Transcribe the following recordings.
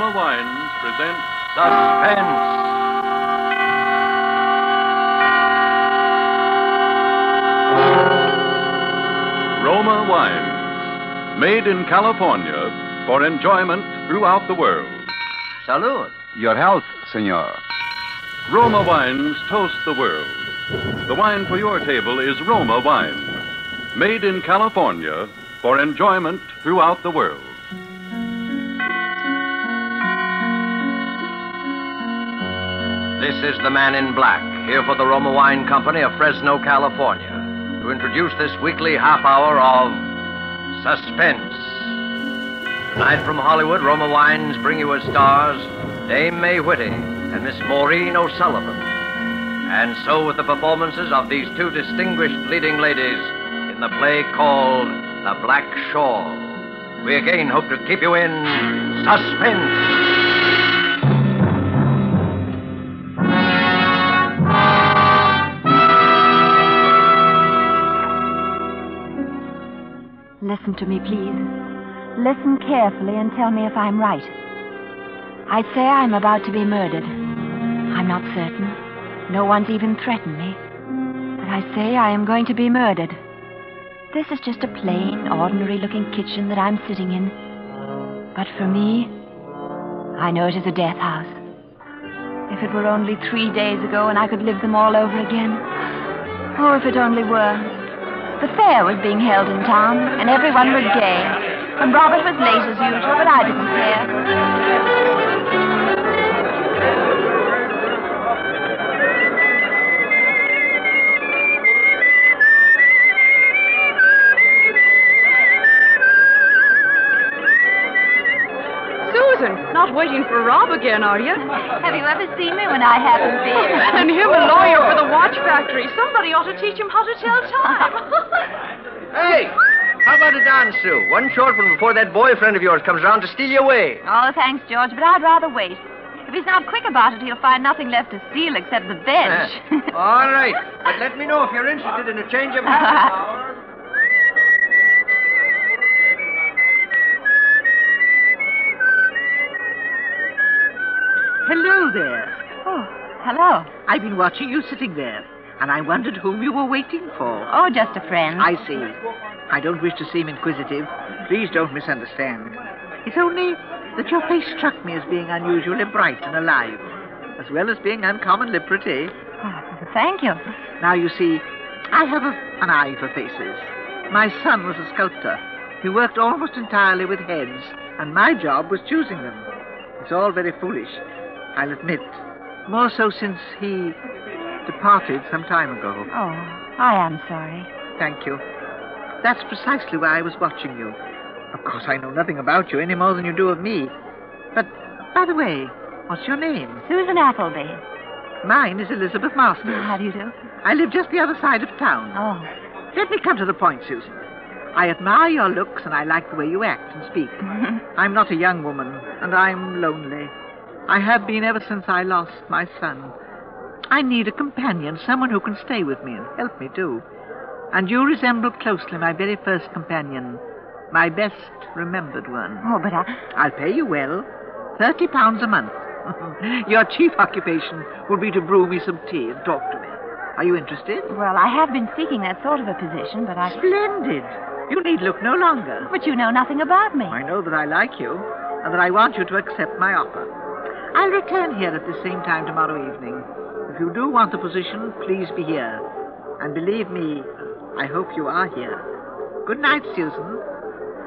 Roma Wines present Suspense. Roma Wines, made in California for enjoyment throughout the world. Salud. Your health, senor. Roma Wines toast the world. The wine for your table is Roma Wine, made in California for enjoyment throughout the world. This is the Man in Black, here for the Roma Wine Company of Fresno, California, to introduce this weekly half hour of Suspense. Tonight from Hollywood, Roma Wines bring you as stars Dame May Whitty and Miss Maureen O'Sullivan. And so with the performances of these two distinguished leading ladies in the play called The Black Shawl, we again hope to keep you in suspense. Listen to me, please. Listen carefully and tell me if I'm right. I say I'm about to be murdered. I'm not certain. No one's even threatened me. But I say I am going to be murdered. This is just a plain, ordinary-looking kitchen that I'm sitting in. But for me, I know it is a death house. If it were only 3 days ago and I could live them all over again. Oh, if it only were. The fair was being held in town, and everyone was gay. And Robert was late as usual, but I didn't care. Susan, not waiting for Rob again, are you? Have you ever seen me when I haven't been? And him a lawyer for the watch factory. Somebody ought to teach him how to tell time. Hey, how about a dance, Sue? One short one before that boyfriend of yours comes around to steal you away. Oh, thanks, George, but I'd rather wait. If he's not quick about it, he'll find nothing left to steal except the bench. All right, but let me know if you're interested in a change of habit. Hello there. Oh, hello. I've been watching you sitting there, and I wondered whom you were waiting for. Oh, just a friend. I see. I don't wish to seem inquisitive. Please don't misunderstand. It's only that your face struck me as being unusually bright and alive, as well as being uncommonly pretty. Oh, thank you. Now, you see, I have an eye for faces. My son was a sculptor. He worked almost entirely with heads, and my job was choosing them. It's all very foolish, I'll admit. More so since he departed some time ago. Oh, I am sorry. Thank you. That's precisely why I was watching you. Of course, I know nothing about you any more than you do of me. But, by the way, what's your name? Susan Appleby. Mine is Elizabeth Masters. How do you do? I live just the other side of town. Oh. Let me come to the point, Susan. I admire your looks and I like the way you act and speak. I'm not a young woman, and I'm lonely. I have been ever since I lost my son. I need a companion, someone who can stay with me and help me, too. And you resemble closely my very first companion, my best remembered one. Oh, but I'll pay you well, £30 a month. Your chief occupation will be to brew me some tea and talk to me. Are you interested? Well, I have been seeking that sort of a position, but Splendid. You need look no longer. But you know nothing about me. I know that I like you, and that I want you to accept my offer. I'll return here at the same time tomorrow evening. If you do want the position, please be here. And believe me, I hope you are here. Good night, Susan.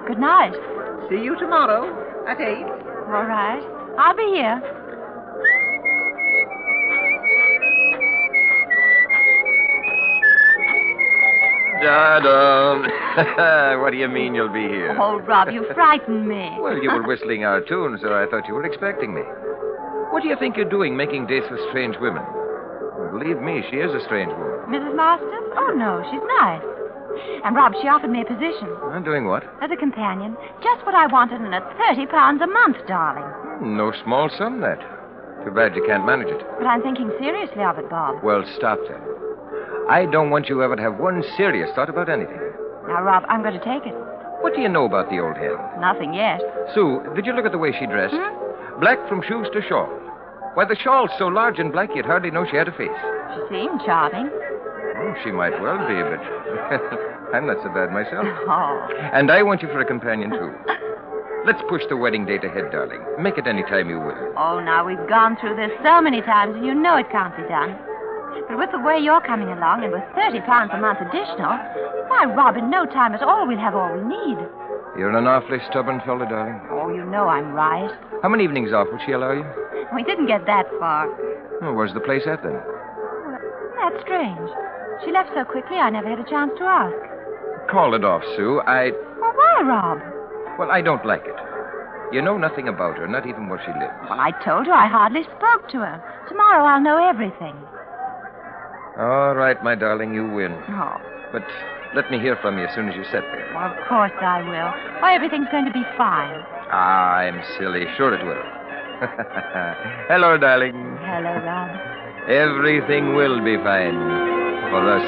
Good night. See you tomorrow at 8. All right. I'll be here. Da-dum. What do you mean you'll be here? Oh, Rob, you frightened me. Well, you were whistling our tune, so I thought you were expecting me. What do you think you're doing, making dates with strange women? Well, believe me, she is a strange woman. Mrs. Masters? Oh, no, she's nice. And, Rob, she offered me a position. I'm doing what? As a companion. Just what I wanted, and at £30 a month, darling. No small sum, that. Too bad you can't manage it. But I'm thinking seriously of it, Bob. Well, stop then. I don't want you ever to have one serious thought about anything. Now, Rob, I'm going to take it. What do you know about the old hen? Nothing yet. Sue, did you look at the way she dressed? Black from shoes to shawl. Why, the shawl's so large and black you'd hardly know she had a face. She seemed charming. Oh, she might well be, but I'm not so bad myself. Oh. And I want you for a companion, too. Let's push the wedding date ahead, darling. Make it any time you will. Oh, now, we've gone through this so many times, and you know it can't be done. But with the way you're coming along, and with £30 a month additional, why, Rob, in no time at all, we'll have all we need. You're an awfully stubborn fellow, darling. Oh, you know I'm right. How many evenings off will she allow you? We didn't get that far. Oh, where's the place at, then? That's strange. She left so quickly, I never had a chance to ask. Call it off, Sue. Well, why, Rob? Well, I don't like it. You know nothing about her, not even where she lives. Well, I told her I hardly spoke to her. Tomorrow I'll know everything. All right, my darling, you win. Oh. But let me hear from you as soon as you set there. Well, of course I will. Why, everything's going to be fine. Ah, I'm silly. Sure it will. Hello, darling. Hello, Rob. Everything will be fine for us.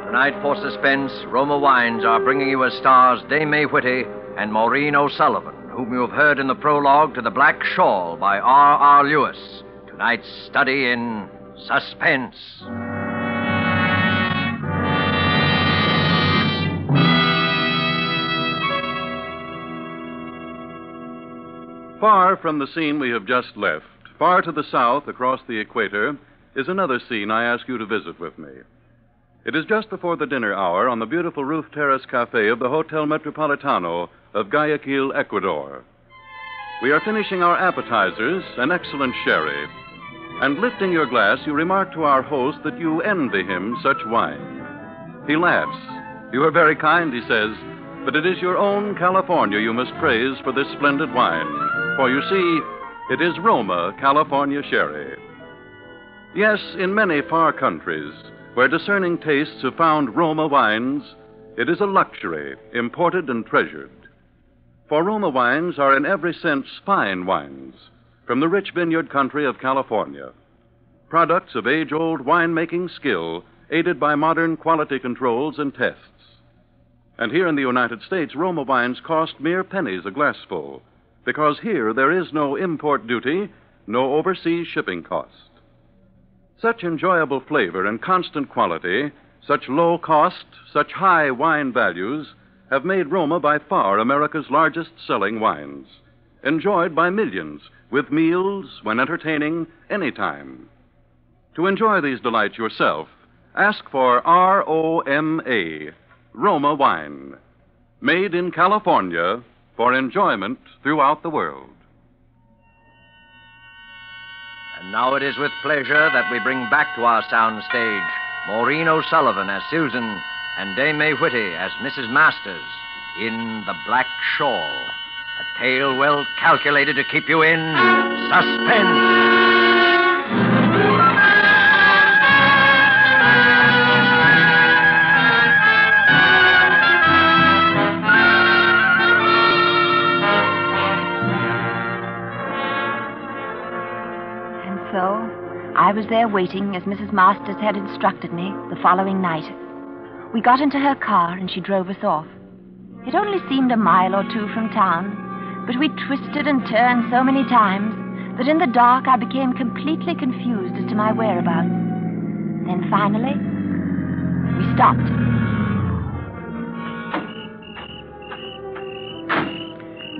Tonight for Suspense, Roma Wines are bringing you as stars Dame May Whitty and Maureen O'Sullivan, whom you have heard in the prologue to The Black Shawl by R.R. Lewis. Tonight's study in Suspense. Far from the scene we have just left, far to the south across the equator, is another scene I ask you to visit with me. It is just before the dinner hour on the beautiful roof terrace cafe of the Hotel Metropolitano of Guayaquil, Ecuador. We are finishing our appetizers, an excellent sherry, and lifting your glass, you remark to our host that you envy him such wine. He laughs. You are very kind, he says, but it is your own California you must praise for this splendid wine. For you see, it is Roma California sherry. Yes, in many far countries, where discerning tastes have found Roma wines, it is a luxury, imported and treasured. For Roma wines are in every sense fine wines, from the rich vineyard country of California. Products of age-old winemaking skill, aided by modern quality controls and tests. And here in the United States, Roma wines cost mere pennies a glassful, because here there is no import duty, no overseas shipping cost. Such enjoyable flavor and constant quality, such low cost, such high wine values, have made Roma by far America's largest selling wines, enjoyed by millions, with meals, when entertaining, anytime. To enjoy these delights yourself, ask for R-O-M-A, Roma wine, made in California for enjoyment throughout the world. And now it is with pleasure that we bring back to our sound stage Maureen O'Sullivan as Susan and Dame May Whitty as Mrs. Masters in The Black Shawl, a tale well calculated to keep you in suspense. I was there waiting as Mrs. Masters had instructed me the following night. We got into her car and she drove us off. It only seemed a mile or two from town, but we twisted and turned so many times that in the dark I became completely confused as to my whereabouts. Then finally, we stopped.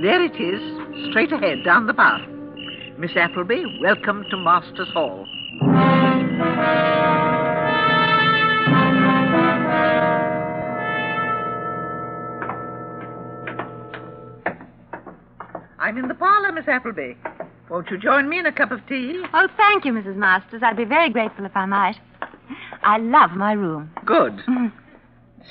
There it is, straight ahead, down the path. Miss Appleby, welcome to Masters Hall. I'm in the parlor, Miss Appleby. Won't you join me in a cup of tea? Oh, thank you, Mrs. Masters. I'd be very grateful if I might. I love my room. Good.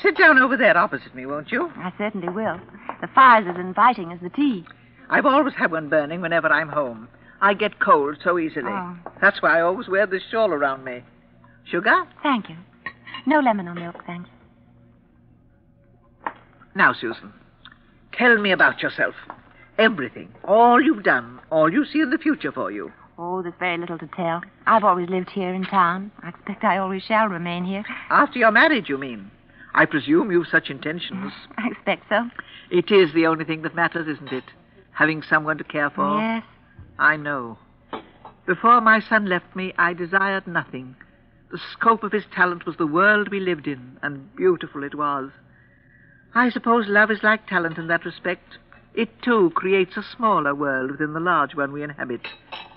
Sit down over there opposite me, won't you? I certainly will. The fire's as inviting as the tea. I've always had one burning whenever I'm home. I get cold so easily. Oh. That's why I always wear this shawl around me. Sugar? Thank you. No lemon or milk, thanks. Now, Susan, tell me about yourself. Everything. All you've done. All you see in the future for you. Oh, there's very little to tell. I've always lived here in town. I expect I always shall remain here. After you're married, you mean? I presume you've such intentions. I expect so. It is the only thing that matters, isn't it? Having someone to care for. Yes. I know. Before my son left me, I desired nothing. The scope of his talent was the world we lived in, and beautiful it was. I suppose love is like talent in that respect. It, too, creates a smaller world within the large one we inhabit,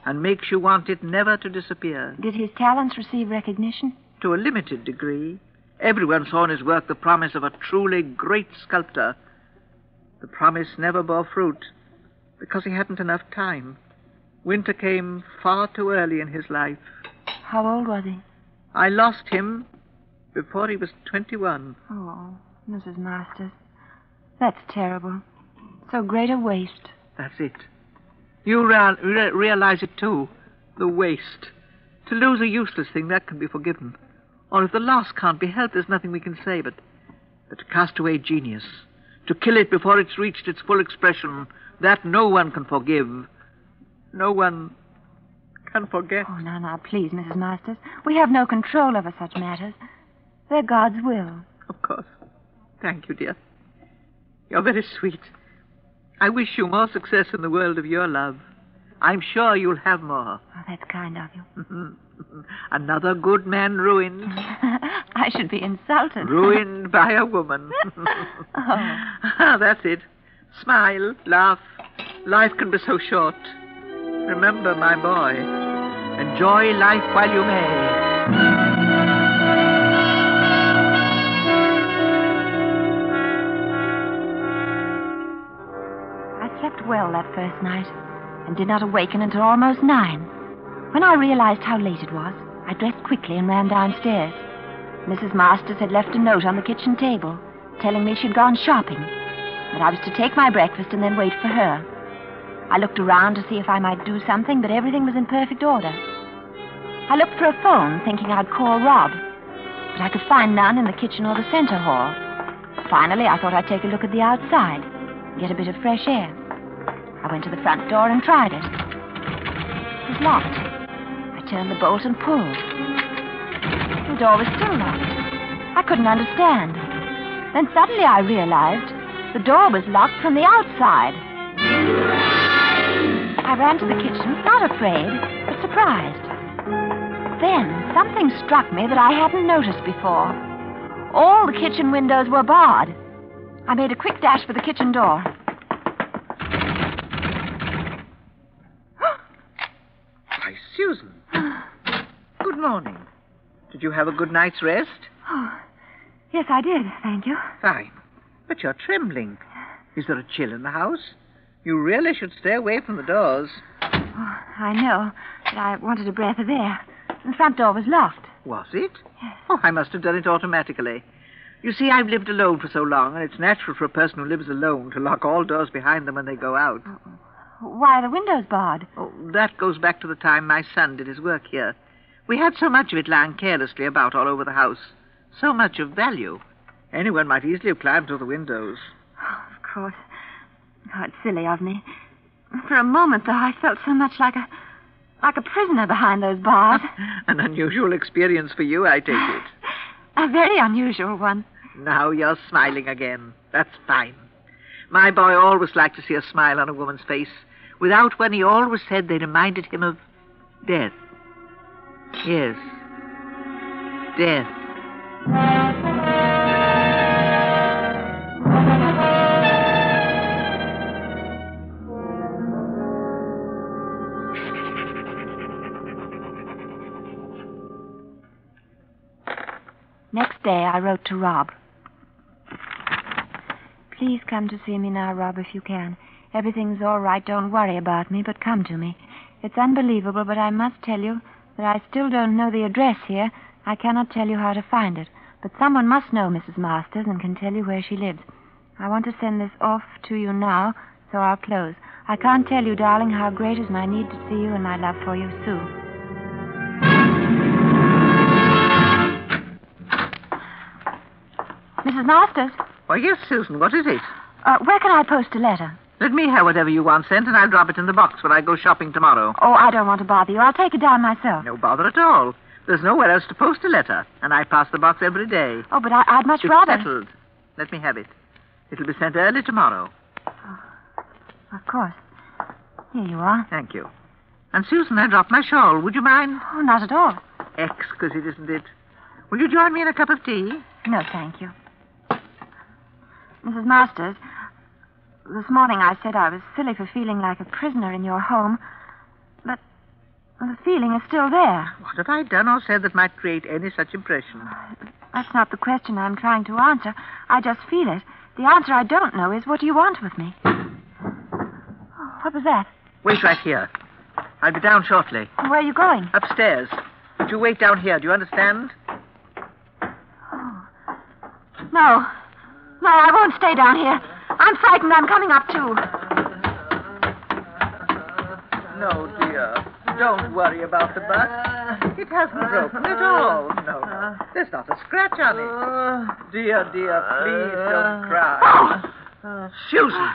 and makes you want it never to disappear. Did his talents receive recognition? To a limited degree. Everyone saw in his work the promise of a truly great sculptor. The promise never bore fruit, because he hadn't enough time. Winter came far too early in his life. How old was he? I lost him before he was 21. Oh, Mrs. Masters. That's terrible. So great a waste. That's it. You realize it, too. The waste. To lose a useless thing, that can be forgiven. Or if the loss can't be helped, there's nothing we can say, but to cast away genius, to kill it before it's reached its full expression, that no one can forgive. No one can forget. Oh, now, please, Mrs. Masters. We have no control over such matters. They're God's will. Of course. Thank you, dear. You're very sweet. I wish you more success in the world of your love. I'm sure you'll have more. Oh, that's kind of you. Another good man ruined. I should be insulted. Ruined by a woman. Oh. That's it. Smile, laugh. Life can be so short. Remember, my boy, enjoy life while you may. I slept well that first night and did not awaken until almost 9. When I realized how late it was, I dressed quickly and ran downstairs. Mrs. Masters had left a note on the kitchen table telling me she'd gone shopping, that I was to take my breakfast and then wait for her. I looked around to see if I might do something, but everything was in perfect order. I looked for a phone, thinking I'd call Rob, but I could find none in the kitchen or the center hall. Finally, I thought I'd take a look at the outside, get a bit of fresh air. I went to the front door and tried it. It was locked. I turned the bolt and pulled. The door was still locked. I couldn't understand. Then suddenly I realized the door was locked from the outside. I ran to the kitchen, not afraid, but surprised. Then something struck me that I hadn't noticed before. All the kitchen windows were barred. I made a quick dash for the kitchen door. Why, Susan. Good morning. Did you have a good night's rest? Oh, yes, I did, thank you. Fine. But you're trembling. Is there a chill in the house? You really should stay away from the doors. Oh, I know, but I wanted a breath of air. The front door was locked. Was it? Yes. Oh, I must have done it automatically. You see, I've lived alone for so long, and it's natural for a person who lives alone to lock all doors behind them when they go out. Why are the windows barred? Oh, that goes back to the time my son did his work here. We had so much of it lying carelessly about all over the house. So much of value. Anyone might easily have climbed through the windows. Oh, of course. Oh, it's silly of me. For a moment, though, I felt so much like a prisoner behind those bars. An unusual experience for you, I take it. A very unusual one. Now you're smiling again. That's fine. My boy always liked to see a smile on a woman's face. Without one, he always said they reminded him of death. Yes. Death. Next day, I wrote to Rob. Please come to see me now, Rob, if you can. Everything's all right. Don't worry about me, but come to me. It's unbelievable, but I must tell you that I still don't know the address here. I cannot tell you how to find it. But someone must know Mrs. Masters and can tell you where she lives. I want to send this off to you now, so I'll close. I can't tell you, darling, how great is my need to see you and my love for you, Sue. Mrs. Masters? Why, yes, Susan, what is it? Where can I post a letter? Let me have whatever you want sent, and I'll drop it in the box when I go shopping tomorrow. Oh, I don't want to bother you. I'll take it down myself. No bother at all. There's nowhere else to post a letter, and I pass the box every day. Oh, but I'd much It's rather... settled. Let me have it. It'll be sent early tomorrow. Of course. Here you are. Thank you. And, Susan, I dropped my shawl. Would you mind? Oh, not at all. Exquisite, isn't it? Will you join me in a cup of tea? No, thank you. Mrs. Masters, this morning I said I was silly for feeling like a prisoner in your home, but the feeling is still there. What have I done or said that might create any such impression? That's not the question I'm trying to answer. I just feel it. The answer I don't know is, what do you want with me? Oh, what was that? Wait right here. I'll be down shortly. Where are you going? Upstairs. But you wait down here. Do you understand? Oh. No. No, I won't stay down here. I'm frightened. I'm coming up, too. No, dear. Don't worry about the butt. It hasn't broken at all. No. There's not a scratch on it. Dear, please don't cry. Susan,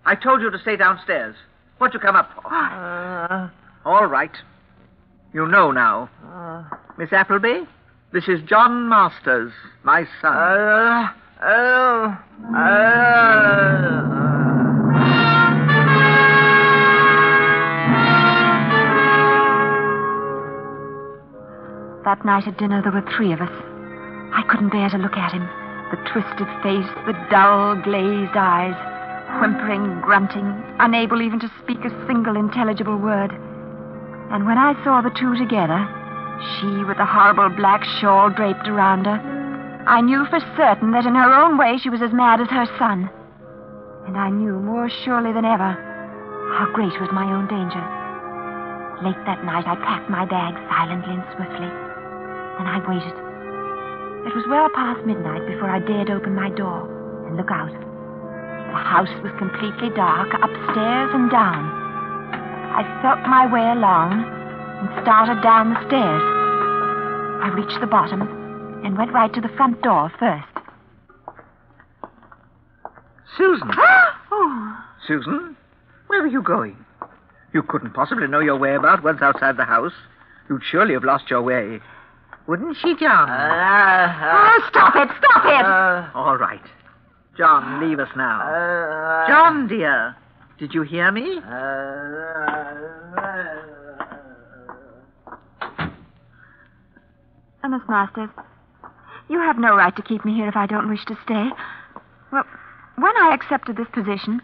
I told you to stay downstairs. What'd you come up for? All right. You know now. Miss Appleby, this is John Masters, my son. That night at dinner, there were three of us. I couldn't bear to look at him. The twisted face, the dull, glazed eyes, whimpering, grunting, unable even to speak a single intelligible word. And when I saw the two together, she with the horrible black shawl draped around her, I knew for certain that in her own way she was as mad as her son. And I knew more surely than ever how great was my own danger. Late that night, I packed my bag silently and swiftly. And I waited. It was well past midnight before I dared open my door and look out. The house was completely dark, upstairs and down. I felt my way along and started down the stairs. I reached the bottom and went right to the front door first. Susan. Oh. Susan, where were you going? You couldn't possibly know your way about once outside the house. You'd surely have lost your way. Wouldn't she, John? Oh, stop it! Stop it! All right. John, leave us now. John, dear, did you hear me? Miss Masters, you have no right to keep me here if I don't wish to stay. Well, when I accepted this position,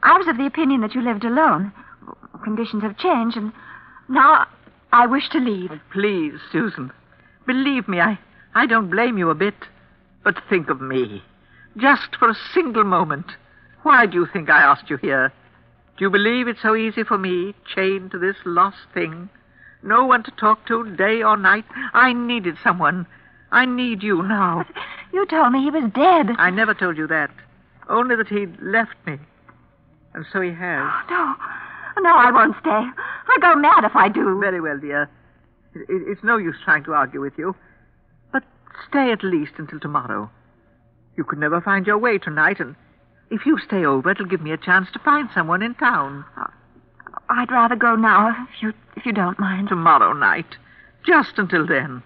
I was of the opinion that you lived alone. Conditions have changed, and now I wish to leave. Please, Susan. Believe me, I don't blame you a bit. But think of me. Just for a single moment. Why do you think I asked you here? Do you believe it's so easy for me, chained to this lost thing? No one to talk to day or night. I needed someone. I need you now. But you told me he was dead. I never told you that. Only that he'd left me. And so he has. No. No, I won't stay. I'll go mad if I do. Very well, dear. It's no use trying to argue with you. But stay at least until tomorrow. You could never find your way tonight, and if you stay over, it'll give me a chance to find someone in town. I'd rather go now, if you don't mind. Tomorrow night. Just until then.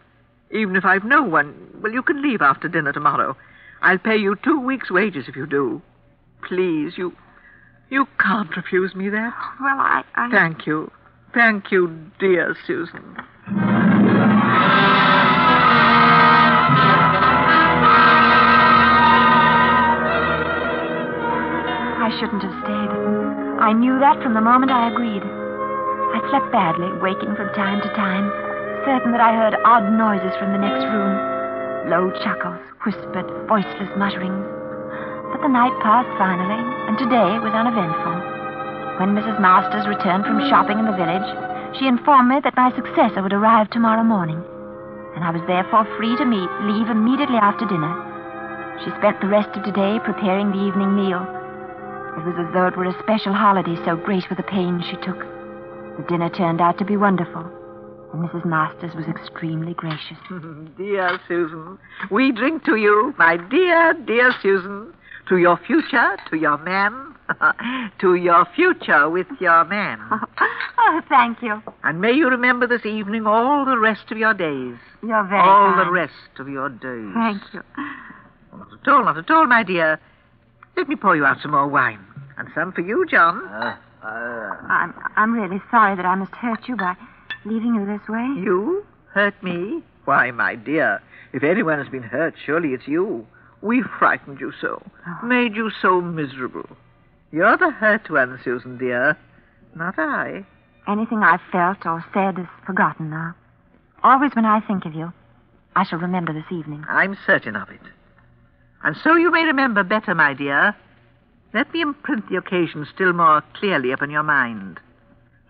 Even if I've no one, well, you can leave after dinner tomorrow. I'll pay you 2 weeks' wages if you do. Please, you can't refuse me that. Well, I... Thank you. Thank you, dear Susan. I shouldn't have stayed. I knew that from the moment I agreed. I slept badly, waking from time to time, certain that I heard odd noises from the next room. Low chuckles, whispered, voiceless mutterings. But the night passed finally, and today was uneventful. When Mrs. Masters returned from shopping in the village, she informed me that my successor would arrive tomorrow morning, and I was therefore free to leave immediately after dinner. She spent the rest of today preparing the evening meal. It was as though it were a special holiday, so great were the pains she took. The dinner turned out to be wonderful, and Mrs. Masters was extremely gracious. Dear Susan, we drink to you, my dear, dear Susan, to your future, to your man. To your future with your man. Oh, thank you. And may you remember this evening all the rest of your days. You're very All kind. the rest of your days. Thank you. Not at all, my dear. Let me pour you out some more wine. And some for you, John. I'm really sorry that I must hurt you by leaving you this way. You? Hurt me? Why, my dear, if anyone has been hurt, surely it's you. We frightened you so. Made you so miserable. You're the hurt one, Susan, dear. Not I. Anything I've felt or said is forgotten now. Always when I think of you, I shall remember this evening. I'm certain of it. And so you may remember better, my dear. Let me imprint the occasion still more clearly upon your mind.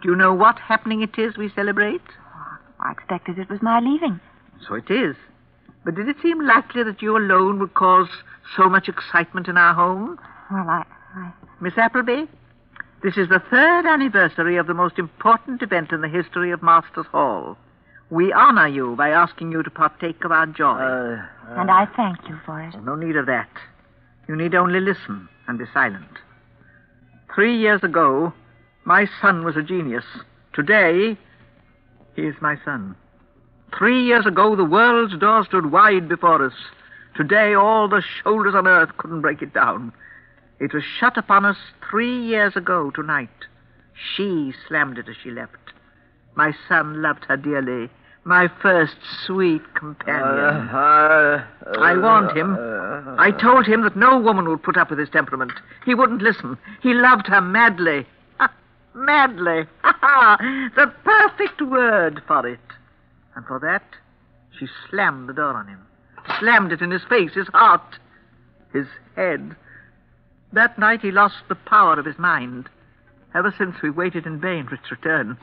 Do you know what happening it is we celebrate? I expected it was my leaving. So it is. But did it seem likely that you alone would cause so much excitement in our home? Well, I... Miss Appleby, this is the 3rd anniversary of the most important event in the history of Masters Hall. We honor you by asking you to partake of our joy. And I thank you for it. No need of that. You need only listen and be silent. 3 years ago, my son was a genius. Today, he is my son. 3 years ago, the world's door stood wide before us. Today, all the shoulders on earth couldn't break it down. It was shut upon us 3 years ago tonight. She slammed it as she left. My son loved her dearly. My first sweet companion. I warned him. I told him that no woman would put up with his temperament. He wouldn't listen. He loved her madly. Madly. The perfect word for it. And for that, she slammed the door on him. Slammed it in his face, his heart, his head. That night he lost the power of his mind. Ever since, we've waited in vain for its return.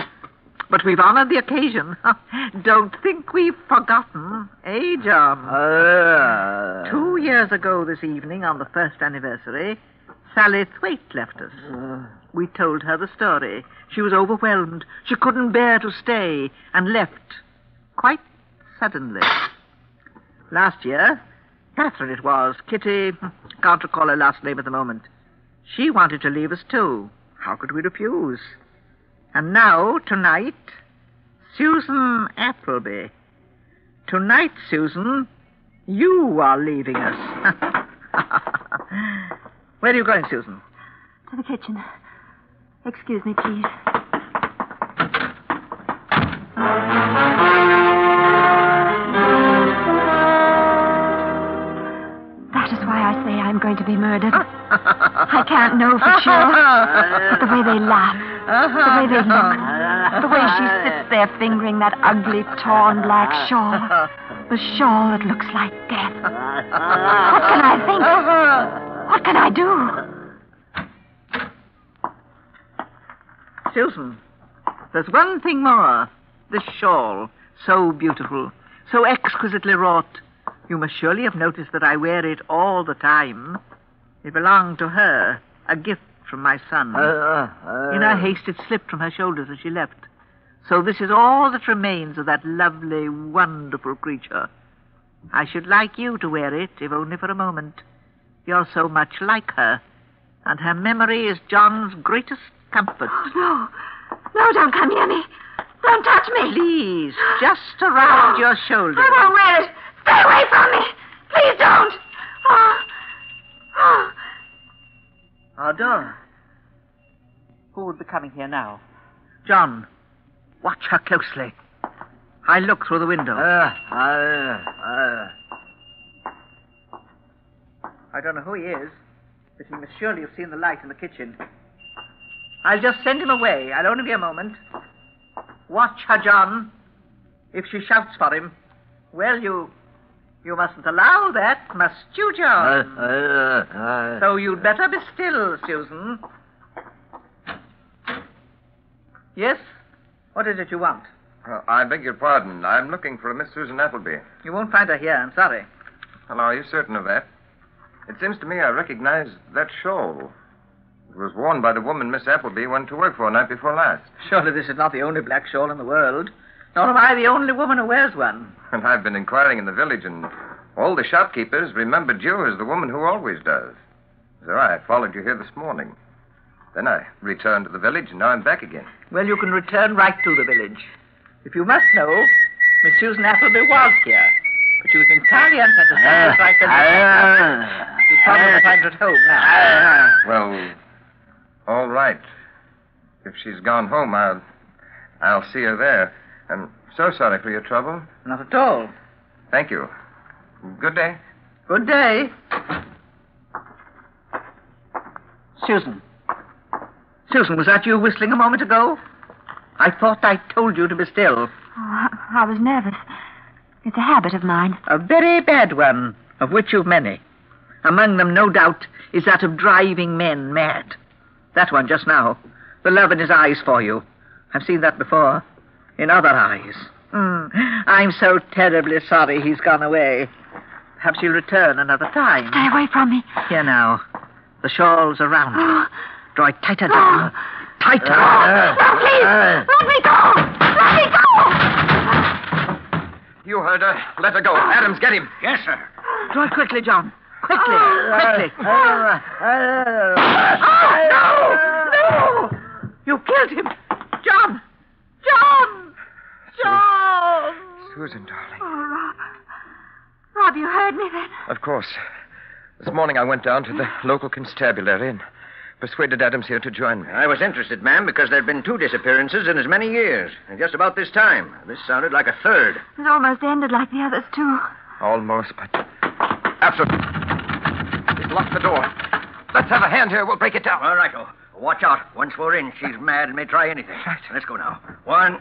But we've honored the occasion. Don't think we've forgotten, eh, John? 2 years ago this evening, on the 1st anniversary, Sally Thwaite left us. We told her the story. She was overwhelmed. She couldn't bear to stay and left quite suddenly. Last year, Catherine it was, Kitty, can't recall her last name at the moment. She wanted to leave us too. How could we refuse? And now, tonight, Susan Appleby. Tonight, Susan, you are leaving us. Where are you going, Susan? To the kitchen. Excuse me, please. That is why I say I'm going to be murdered. I can't know for sure. But the way they laugh, the way they look, the way she sits there fingering that ugly, torn black shawl. The shawl that looks like death. What can I think? What can I do? Susan, there's one thing more. This shawl, so beautiful, so exquisitely wrought. You must surely have noticed that I wear it all the time. It belonged to her, a gift from my son. In her haste, it slipped from her shoulders as she left. So this is all that remains of that lovely, wonderful creature. I should like you to wear it, if only for a moment. You're so much like her, and her memory is John's greatest comfort. Oh, no. No, don't come near me. Don't touch me. Please, just around your shoulders. I won't wear it. Stay away from me. Please don't. Our door. Who would be coming here now? John, watch her closely. I look through the window. I don't know who he is, but he must surely have seen the light in the kitchen. I'll just send him away. I'll only be a moment. Watch her, John. If she shouts for him, well, you mustn't allow that, must you, John? So you'd better be still, Susan. Yes? What is it you want? I beg your pardon. I'm looking for a Miss Susan Appleby. You won't find her here, I'm sorry. Well, are you certain of that? It seems to me I recognize that shawl. It was worn by the woman Miss Appleby went to work for night before last. Surely this is not the only black shawl in the world. Nor am I the only woman who wears one. And I've been inquiring in the village, and all the shopkeepers remembered you as the woman who always does. So I followed you here this morning. Then I returned to the village, and now I'm back again. Well, you can return right to the village. If you must know, Miss Susan Appleby was here. But she was entirely unsatisfied with She's probably find her at home now. Well, all right. If she's gone home, I'll see her there. I'm so sorry for your trouble. Not at all. Thank you. Good day. Good day. Susan. Susan, was that you whistling a moment ago? I thought I told you to be still. Oh, I was nervous. It's a habit of mine. A very bad one, of which you've many. Among them, no doubt, is that of driving men mad. That one just now. The love in his eyes for you. I've seen that before. In other eyes. I'm so terribly sorry he's gone away. Perhaps he'll return another time. Stay away from me. Here now. The shawl's around you. Draw it tighter down. Tighter. No, please. Let me go. Let me go. You heard her. Let her go. Adams, get him. Yes, sir. Draw it quickly, John. Quickly. Quickly. Oh, No! You killed him. John! John! John! Susan, darling. Oh, Rob, you heard me then? Of course. This morning I went down to the local constabulary and persuaded Adams here to join me. I was interested, ma'am, because there'd been 2 disappearesses in as many years. And just about this time. This sounded like a third. It almost ended like the others, too. Almost, but... Absolutely. Just lock the door. Let's have a hand here. We'll break it down. All right, watch out. Once we're in, she's mad and may try anything. Right. Let's go now. 1,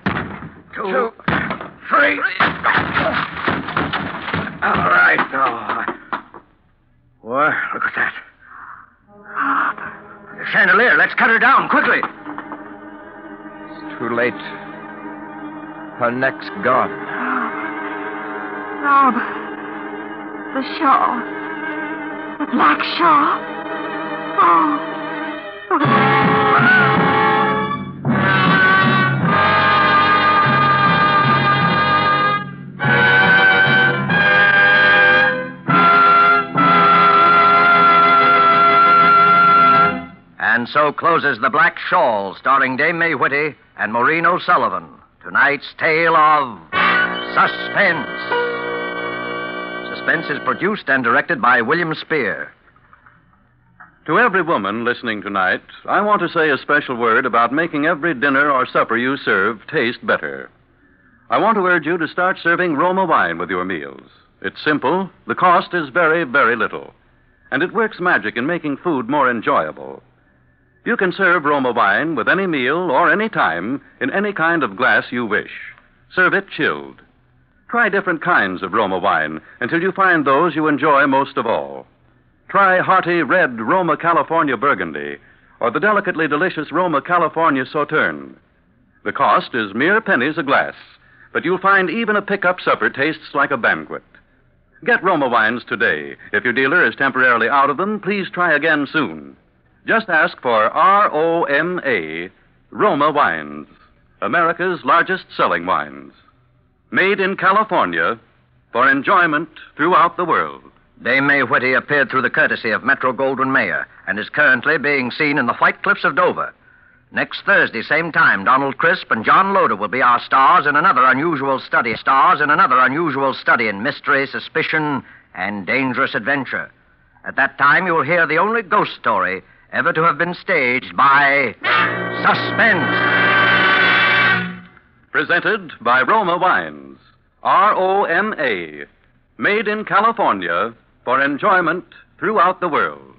2, 3. All right, now. Well, look at that. The chandelier. Let's cut her down, quickly. It's too late. Her neck's gone. Rob, the shawl. The black shawl. Oh. And so closes The Black Shawl, starring Dame May Whitty and Maureen O'Sullivan. Tonight's tale of Suspense. Suspense is produced and directed by William Spear. To every woman listening tonight, I want to say a special word about making every dinner or supper you serve taste better. I want to urge you to start serving Roma wine with your meals. It's simple, the cost is very, very little, and it works magic in making food more enjoyable. You can serve Roma wine with any meal or any time in any kind of glass you wish. Serve it chilled. Try different kinds of Roma wine until you find those you enjoy most of all. Try hearty red Roma California Burgundy or the delicately delicious Roma California Sauterne. The cost is mere pennies a glass, but you'll find even a pickup supper tastes like a banquet. Get Roma wines today. If your dealer is temporarily out of them, please try again soon. Just ask for R-O-M-A, Roma Wines, America's largest selling wines. Made in California for enjoyment throughout the world. Dame May Whitty appeared through the courtesy of Metro-Goldwyn-Mayer and is currently being seen in the White Cliffs of Dover. Next Thursday, same time, Donald Crisp and John Loder will be our stars in another unusual study. In mystery, suspicion, and dangerous adventure. At that time, you'll hear the only ghost story ever to have been staged by Suspense. Presented by Roma Wines, R-O-M-A, made in California for enjoyment throughout the world.